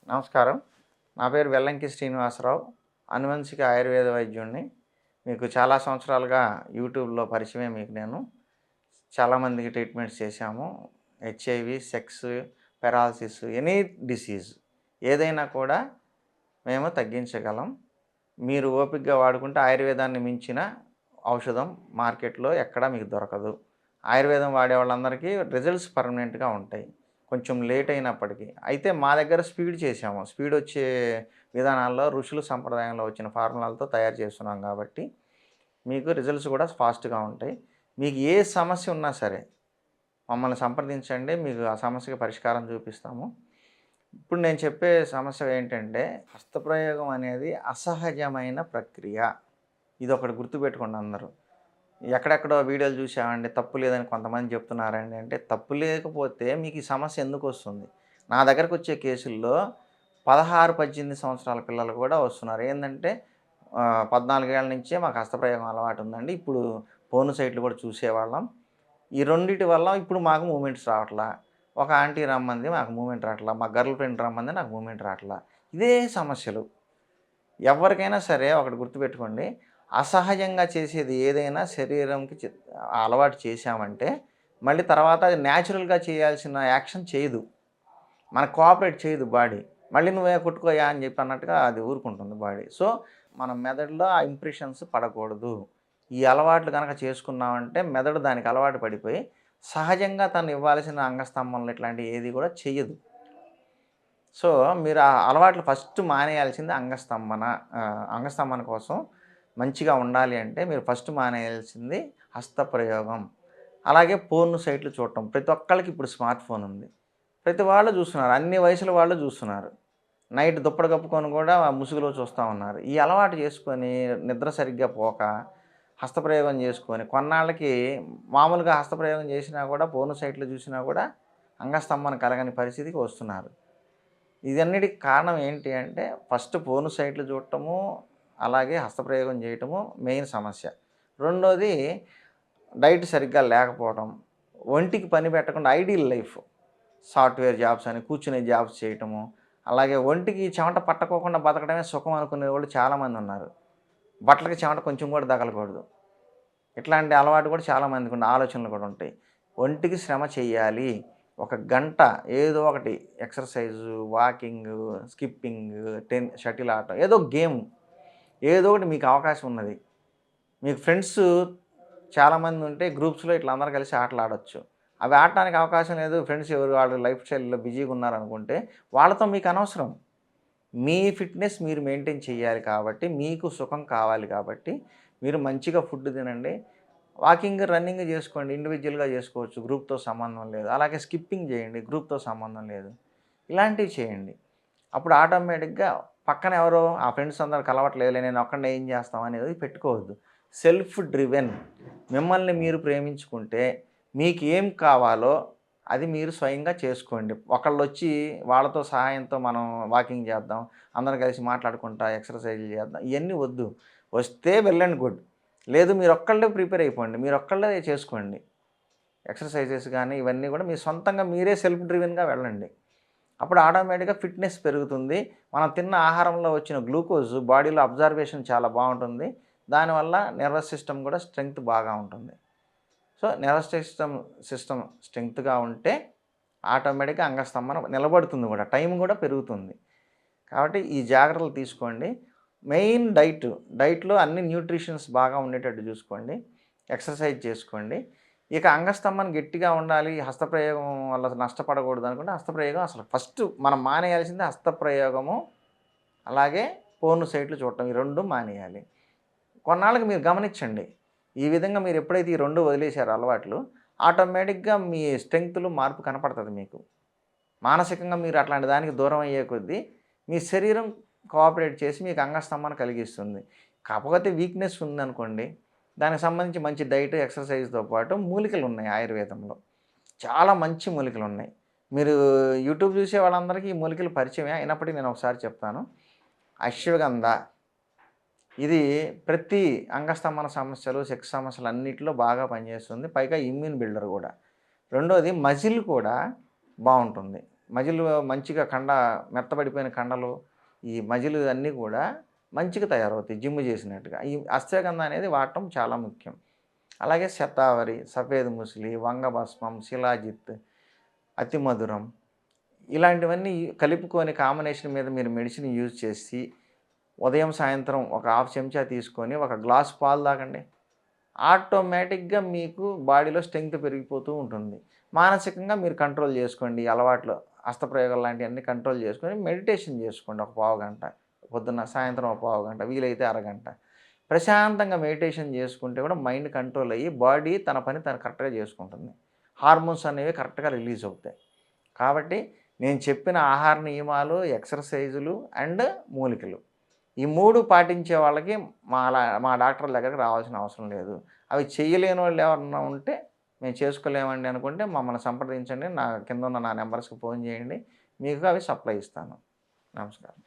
నమస్కారం. నా పేరు వెల్లంకి శ్రీనివాసరావు. అనువంశిక ఆయుర్వేద వైద్యుడిని. మీకు చాలా సంవత్సరాలుగా యూట్యూబ్‌లో పరిచయమే మీకు నేను. చాలామందికి ట్రీట్మెంట్స్ చేశాము. HIV, sex, paralysis, any disease ఏదైనా కూడా మేము తగ్గించగలం. మీరు ఓపికగా వాడుకుంటే ఆయుర్వేదాన్ని మించిన ఔషధం మార్కెట్‌లో ఎక్కడా మీకు దొరకదు. ఆయుర్వేదం వాడే వాళ్ళందరికీ రిజల్ట్స్ పర్మనెంట్‌గా ఉంటాయి. కొంచెం లేట్ అయినప్పటికీ. అయితే మా దగ్గర స్పీడ్ చేశాము. స్పీడ్ వచ్చే విధానాల్లో ఋషులు సంప్రదాయంలో వచ్చిన ఫార్ములాలతో తయారు చేస్తున్నాం కాబట్టి, మీకు రిజల్ట్స్ కూడా ఫాస్ట్‌గా ఉంటాయి. మీకు ఏ సమస్య ఉన్నా సరే మమ్మల్ని సంప్రదించండి. మీకు ఆ సమస్యకి పరిష్కారం చూపిస్తాము. ఇప్పుడు నేను చెప్పే సమస్య ఏంటంటే, హస్తప్రయోగం అనేది అసహజమైన ప్రక్రియ. ఇదొకటి గుర్తుపెట్టుకోండి అందరూ. ఎక్కడెక్కడో వీడియోలు చూసామండి, తప్పు లేదని కొంతమంది చెప్తున్నారండి అంటే, తప్పు లేకపోతే మీకు ఈ సమస్య ఎందుకొస్తుంది? నా దగ్గరకొచ్చే కేసుల్లో 16, 18 సంవత్సరాల పిల్లలు కూడా వస్తున్నారు. ఏందంటే 14 ఏళ్ల నుంచే మాకు హస్తప్రయోగం అలవాటుందండి. ఇప్పుడు పోర్న్ సైట్‌లు కూడా చూసేవాళ్ళం. ఈ రెండిటి వల్ల ఇప్పుడు మాకు మూవ్‌మెంట్స్ రావట్లా. ఒక ఆంటీ రమ్మంది మాకు మూవ్‌మెంట్ రావట్లా. మా గర్ల్ ఫ్రెండ్ రమ్మంది నాకు మూవ్‌మెంట్ రావట్లా. ఇదే సమస్యలు. ఎవరికైనా సరే ఒకటి గుర్తుపెట్టుకోండి. అసహజంగా చేసేది ఏదైనా శరీరంకి అలవాటు చేశామంటే, మళ్ళీ తర్వాత అది న్యాచురల్‌గా చేయాల్సిన యాక్షన్ చేయదు. మనకు కోఆపరేట్ చేయదు బాడీ. మళ్ళీ నువ్వే కొట్టుకోయా అని చెప్పి అన్నట్టుగా అది ఊరుకుంటుంది బాడీ. సో, మన మెదడులో ఆ ఇంప్రెషన్స్ పడకూడదు. ఈ అలవాట్లు గనక చేసుకున్నామంటే మెదడు దానికి అలవాటు పడిపోయి, సహజంగా తను ఇవ్వాల్సిన అంగస్తంభనలు ఇట్లాంటివి ఏది కూడా చెయ్యదు. సో, మీరు ఆ అలవాట్లు ఫస్ట్ మానేయాల్సింది అంగస్తంభన కోసం మంచిగా ఉండాలి అంటే మీరు ఫస్ట్ మానేయాల్సింది హస్తప్రయోగం. అలాగే పోర్న్ సైట్లు చూడటం. ప్రతి ఒక్కళ్ళకి ఇప్పుడు స్మార్ట్ ఫోన్ ఉంది. ప్రతి వాళ్ళు చూస్తున్నారు. అన్ని వయసుల వాళ్ళు చూస్తున్నారు. నైట్ దుప్పటి కప్పుకొని కూడా ముసుగులో చూస్తా ఉన్నారు. ఈ అలవాటు చేసుకొని నిద్ర సరిగ్గా పోక హస్తప్రయోగం చేసుకొని కొన్నాళ్ళకి మామూలుగా హస్తప్రయోగం చేసినా కూడా పోర్న్ సైట్లు చూసినా కూడా అంగస్తంభన కలగని పరిస్థితికి వస్తున్నారు. ఇదన్నిటికి కారణం ఏంటి అంటే ఫస్ట్ పోర్న్ సైట్లు చూడటము, అలాగే హస్తప్రయోగం చేయటము మెయిన్ సమస్య. రెండోది డైట్ సరిగ్గా లేకపోవడం, ఒంటికి పని పెట్టకుండా ఐడియల్ లైఫ్, సాఫ్ట్‌వేర్ జాబ్స్ అని కూర్చునే జాబ్స్ చేయటము, అలాగే ఒంటికి చెమట పట్టకోకుండా బతకడమే సుఖం అనుకునే వాళ్ళు చాలామంది ఉన్నారు. బట్టలకి చెమట కొంచెం కూడా తగలకూడదు. ఇట్లాంటి అలవాటు కూడా చాలామందికి ఉన్న ఆలోచనలు కూడా ఉంటాయి. ఒంటికి శ్రమ చెయ్యాలి. ఒక గంట ఏదో ఒకటి ఎక్సర్సైజు, వాకింగు, స్కిప్పింగు, షటిల్ ఆట, ఏదో గేమ్, ఏదో ఒకటి మీకు అవకాశం ఉన్నది. మీకు ఫ్రెండ్స్ చాలామంది ఉంటే గ్రూప్స్‌లో ఇట్లా అందరూ కలిసి ఆటలు ఆడొచ్చు. అవి ఆడటానికి అవకాశం లేదు. ఫ్రెండ్స్ ఎవరు వాళ్ళ లైఫ్ స్టైల్‌లో బిజీగా ఉన్నారనుకుంటే వాళ్ళతో మీకు అనవసరం. మీ ఫిట్‌నెస్ మీరు మెయింటైన్ చేయాలి కాబట్టి, మీకు సుఖం కావాలి కాబట్టి, మీరు మంచిగా ఫుడ్ తినండి. వాకింగ్, రన్నింగ్ చేసుకోండి. ఇండివిడ్యువల్‌గా చేసుకోవచ్చు. గ్రూప్‌తో సంబంధం లేదు. అలాగే స్కిప్పింగ్ చేయండి. గ్రూప్‌తో సంబంధం లేదు. ఇలాంటివి చేయండి. అప్పుడు ఆటోమేటిక్‌గా పక్కన ఎవరో ఆ ఫ్రెండ్స్ అందరూ కలవట్లేదులే నేను ఒక్కడినే ఏం చేస్తాం అనేది పెట్టుకోవద్దు. Self driven. మిమ్మల్ని మీరు ప్రేమించుకుంటే మీకు ఏం కావాలో అది మీరు స్వయంగా చేసుకోండి. ఒకళ్ళొచ్చి వాళ్ళతో సహాయంతో మనం వాకింగ్ చేద్దాం, అందరం కలిసి మాట్లాడుకుంటా ఎక్సర్సైజ్‌లు చేద్దాం, ఇయన్నీ వద్దు. వస్తే వెల్ అండ్ గుడ్. లేదు మీరొక్కళ్ళే ప్రిపేర్ అయిపోండి. మీరొక్కళ్ళే చేసుకోండి. ఎక్సర్సైజెస్ గానీ ఇవన్నీ కూడా మీ సొంతంగా మీరే సెల్ఫ్ డ్రివెన్‌గా వెళ్ళండి. అప్పుడు ఆటోమేటిక్‌గా ఫిట్‌నెస్ పెరుగుతుంది. మనం తిన్న ఆహారంలో వచ్చిన గ్లూకోజ్ బాడీలో అబ్జర్వేషన్ చాలా బావుంటుంది. దానివల్ల నర్వస్ సిస్టమ్ కూడా స్ట్రెంగ్త్ బాగా ఉంటుంది. సో, నర్వస్ సిస్టమ్ స్ట్రెంగ్త్‌గా ఉంటే ఆటోమేటిక్‌గా అంగస్తంభన నిలబడుతుంది కూడా. టైం కూడా పెరుగుతుంది. కాబట్టి ఈ జాగ్రత్తలు తీసుకోండి. మెయిన్ డైట్‌లో అన్ని న్యూట్రిషన్స్ బాగా ఉండేటట్టు చూసుకోండి. ఎక్సర్సైజ్ చేసుకోండి. ఇక అంగస్తంభన గట్టిగా ఉండాలి, హస్తప్రయోగం వల్ల నష్టపడకూడదు అనుకుంటే హస్తప్రయోగం అసలు ఫస్ట్ మనం మానేయాల్సింది హస్తప్రయోగము, అలాగే పోర్న్ సైట్లు చూడటం. ఈ 2 మానేయాలి. కొన్నాళ్ళకి మీరు గమనించండి. ఈ విధంగా మీరు ఎప్పుడైతే ఈ 2 వదిలేసారో అలవాట్లు, ఆటోమేటిక్‌గా మీ స్ట్రెంగ్త్‌లో మార్పు కనపడతది మీకు. మానసికంగా మీరు అట్లాంటి దానికి దూరం అయ్యే కొద్దీ మీ శరీరం కోఆపరేట్ చేసి మీకు అంగస్తంభన కలిగిస్తుంది. కాకపోతే వీక్‌నెస్ ఉందనుకోండి, దానికి సంబంధించి మంచి డైట్, ఎక్సర్సైజ్‌తో పాటు మూలికలున్నాయి ఆయుర్వేదంలో. చాలా మంచి మూలికలున్నాయి. మీరు యూట్యూబ్ చూసే వాళ్ళందరికీ ఈ మూలికలు పరిచయమే. అయినప్పటికీ నేను ఒకసారి చెప్తాను. అశ్వగంధ ఇది ప్రతి అంగస్తంభన సమస్యలు, సెక్స్ సమస్యలు అన్నిటిలో బాగా పనిచేస్తుంది. పైగా ఇమ్యూన్ బిల్డర్ కూడా. రెండోది మజిల్ కూడా బావుంటుంది. మజిల్ మంచిగా మెత్తబడిపోయిన కండలు, ఈ మజిల్ అన్నీ కూడా మంచిగా తయారవుతాయి జిమ్ చేసినట్టుగా. ఈ అశ్వగంధ అనేది వాడటం చాలా ముఖ్యం. అలాగే శతావరి, సఫేద్ ముస్లి, వంగభస్మం, శిలాజిత్, అతి మధురం ఇలాంటివన్నీ కలుపుకొని కాంబినేషన్ మీద మీరు మెడిసిన్ యూజ్ చేసి ఉదయం, సాయంత్రం ఒక హాఫ్ చెంచా తీసుకొని ఒక గ్లాస్ పాలు తాగండి. ఆటోమేటిక్‌గా మీకు బాడీలో స్ట్రెంగ్త్ పెరిగిపోతూ ఉంటుంది. మానసికంగా మీరు కంట్రోల్ చేసుకోండి. ఈ అలవాట్లు, హస్తప్రయోగాలు లాంటివన్నీ కంట్రోల్ చేసుకొని మెడిటేషన్ చేసుకోండి ఒక పావుగంట. పొద్దున్న, సాయంత్రం ఒక పావుగంట, వీలైతే అరగంట. ప్రశాంతంగా మెడిటేషన్ చేసుకుంటే కూడా మైండ్ కంట్రోల్ అయ్యి బాడీ తన పని తను కరెక్ట్‌గా చేసుకుంటుంది. హార్మోన్స్ అనేవి కరెక్ట్‌గా రిలీజ్ అవుతాయి. కాబట్టి నేను చెప్పిన ఆహార నియమాలు, ఎక్సర్‌సైజులు అండ్ మూలికలు ఈ 3 పాటించే వాళ్ళకి మా డాక్టర్ల దగ్గరికి రావాల్సిన అవసరం లేదు. అవి చేయలేనోళ్ళు ఎవరన్నా ఉంటే, మేము చేసుకోలేమండి అనుకుంటే మమ్మల్ని సంప్రదించండి. కిందున్న నా నంబర్స్‌కి ఫోన్ చేయండి. మీకు అవి సప్లై ఇస్తాను. నమస్కారం.